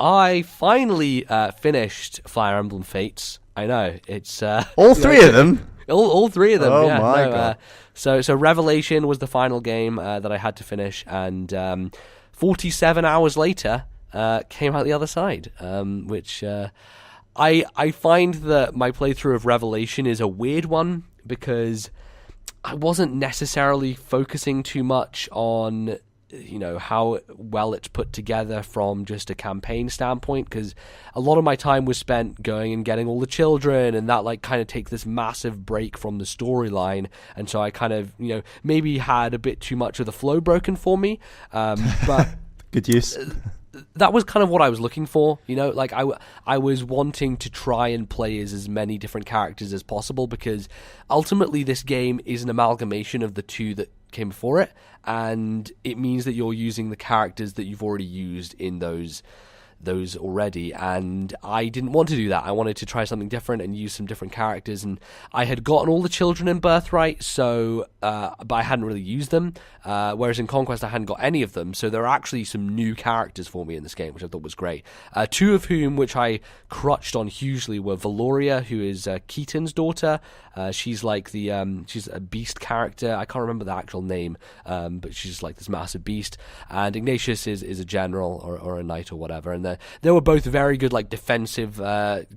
I finally finished Fire Emblem Fates. I know it's all three of them. All three of them. Oh yeah, my God. So Revelation was the final game that I had to finish, and 47 hours later came out the other side, which I find that my playthrough of Revelation is a weird one because I wasn't necessarily focusing too much on how well it's put together from just a campaign standpoint, because a lot of my time was spent going and getting all the children, and that kind of takes this massive break from the storyline, and so I kind of maybe had a bit too much of the flow broken for me, but good use. That was kind of what I was looking for, I was wanting to try and play as many different characters as possible, because ultimately this game is an amalgamation of the two that came before it, and it means that you're using the characters that you've already used in those already, and I didn't want to do that. I wanted to try something different and use some different characters, and I had gotten all the children in Birthright, so but I hadn't really used them, whereas in Conquest I hadn't got any of them, so there are actually some new characters for me in this game, which I thought was great. Two of whom, which I crutched on hugely, were Valoria, who is Keaton's daughter. She's like she's a beast character. I can't remember the actual name, but she's like this massive beast. And Ignatius is a general or a knight or whatever. And they were both very good, defensive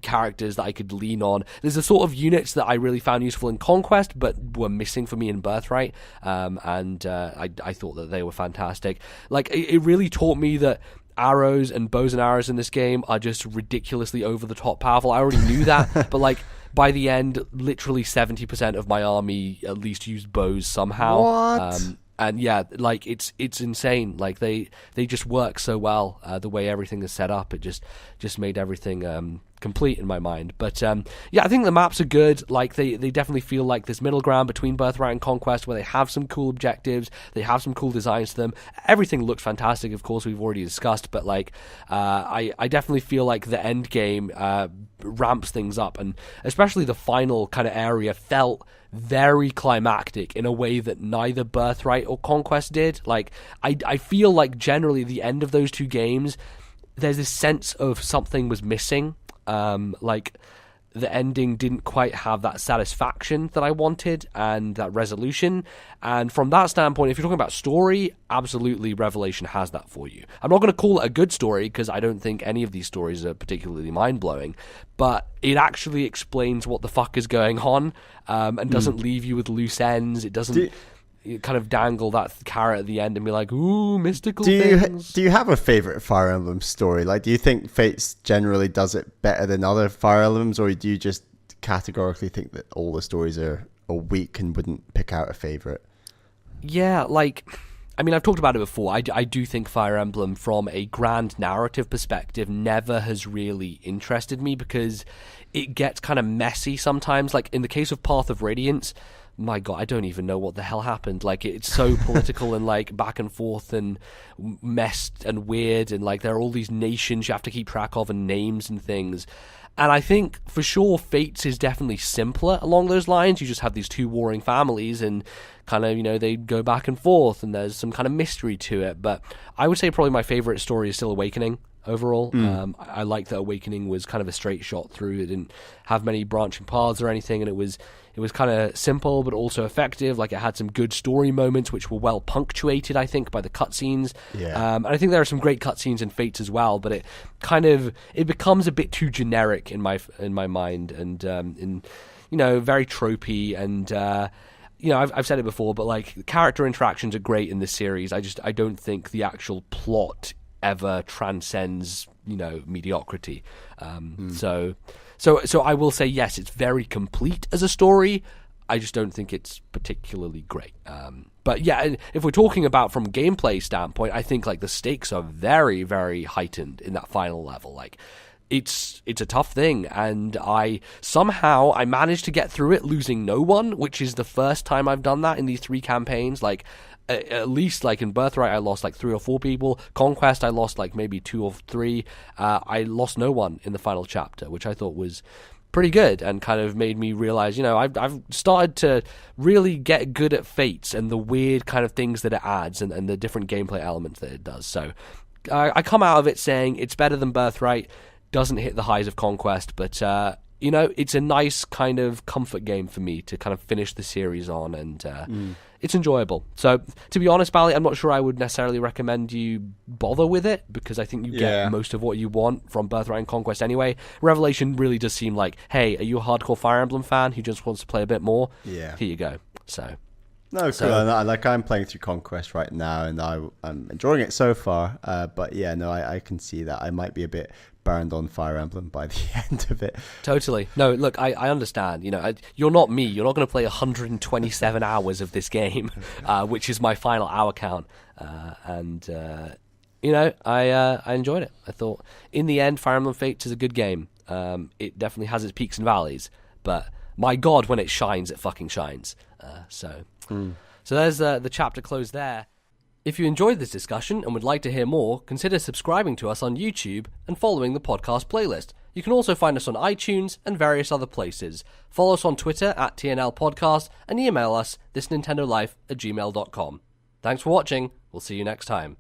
characters that I could lean on. There's the sort of units that I really found useful in Conquest, but were missing for me in Birthright. I thought that they were fantastic. It really taught me that arrows and bows and arrows in this game are just ridiculously over the top powerful. I already knew that, but by the end, literally 70% of my army at least used bows somehow. What? And yeah, it's insane. They just work so well. The way everything is set up, it just made everything complete in my mind. But yeah, I think the maps are good. They definitely feel like this middle ground between Birthright and Conquest, where they have some cool objectives, they have some cool designs to them. Everything looks fantastic. Of course, we've already discussed, but I definitely feel like the end game ramps things up, and especially the final kind of area felt very climactic in a way that neither Birthright or Conquest did. I feel like generally the end of those two games, there's this sense of something was missing. The ending didn't quite have that satisfaction that I wanted and that resolution. And from that standpoint, if you're talking about story, absolutely Revelation has that for you. I'm not going to call it a good story because I don't think any of these stories are particularly mind-blowing, but it actually explains what the fuck is going on, and doesn't leave you with loose ends. It doesn't kind of dangle that carrot at the end and be like, ooh, mystical things. Do you have a favorite Fire Emblem story? Do you think Fates generally does it better than other Fire Emblems, or do you just categorically think that all the stories are weak and wouldn't pick out a favorite? Yeah, I've talked about it before. I do think Fire Emblem, from a grand narrative perspective, never has really interested me because it gets kind of messy sometimes. In the case of Path of Radiance, my God, I don't even know what the hell happened. It's so political and back and forth and messed and weird, and there are all these nations you have to keep track of and names and things. And I think for sure Fates is definitely simpler along those lines. You just have these two warring families and kind of, they go back and forth and there's some kind of mystery to it. But I would say probably my favorite story is still Awakening. Overall, I like that Awakening was kind of a straight shot through. It didn't have many branching paths or anything, and it was kind of simple but also effective. It had some good story moments which were well punctuated, I think, by the cutscenes. Yeah. And I think there are some great cutscenes in Fates as well, but it becomes a bit too generic in my mind, and very tropey, and I've said it before, but character interactions are great in this series. I don't think the actual plot ever transcends mediocrity. So I will say yes, it's very complete as a story. I just don't think it's particularly great. But yeah, if we're talking about from a gameplay standpoint, I think the stakes are very, very heightened in that final level. It's a tough thing, and I managed to get through it losing no one, which is the first time I've done that in these three campaigns. At least in Birthright I lost 3 or 4 people. Conquest I lost maybe 2 or 3. I lost no one in the final chapter, which I thought was pretty good, and kind of made me realize, I've started to really get good at Fates and the weird kind of things that it adds, and the different gameplay elements that it does. So I come out of it saying it's better than Birthright, doesn't hit the highs of Conquest, but it's a nice kind of comfort game for me to kind of finish the series on, and it's enjoyable. So, to be honest, Bally, I'm not sure I would necessarily recommend you bother with it, because I think you get most of what you want from Birthright and Conquest anyway. Revelation really does seem like, hey, are you a hardcore Fire Emblem fan who just wants to play a bit more? Yeah. Here you go. So... No, cool. I'm playing through Conquest right now, and I'm enjoying it so far. But yeah, no, I can see that I might be a bit burned on Fire Emblem by the end of it. Totally. No, look, I understand. You're not me. You're not going to play 127 hours of this game, which is my final hour count. I enjoyed it. I thought, in the end, Fire Emblem Fates is a good game. It definitely has its peaks and valleys, but my God, when it shines, it fucking shines. So there's the chapter closed there. If you enjoyed this discussion and would like to hear more, consider subscribing to us on YouTube and following the podcast playlist. You can also find us on iTunes and various other places. Follow us on Twitter at TNL Podcast and email us thisnintendolife@gmail.com. Thanks for watching. We'll see you next time.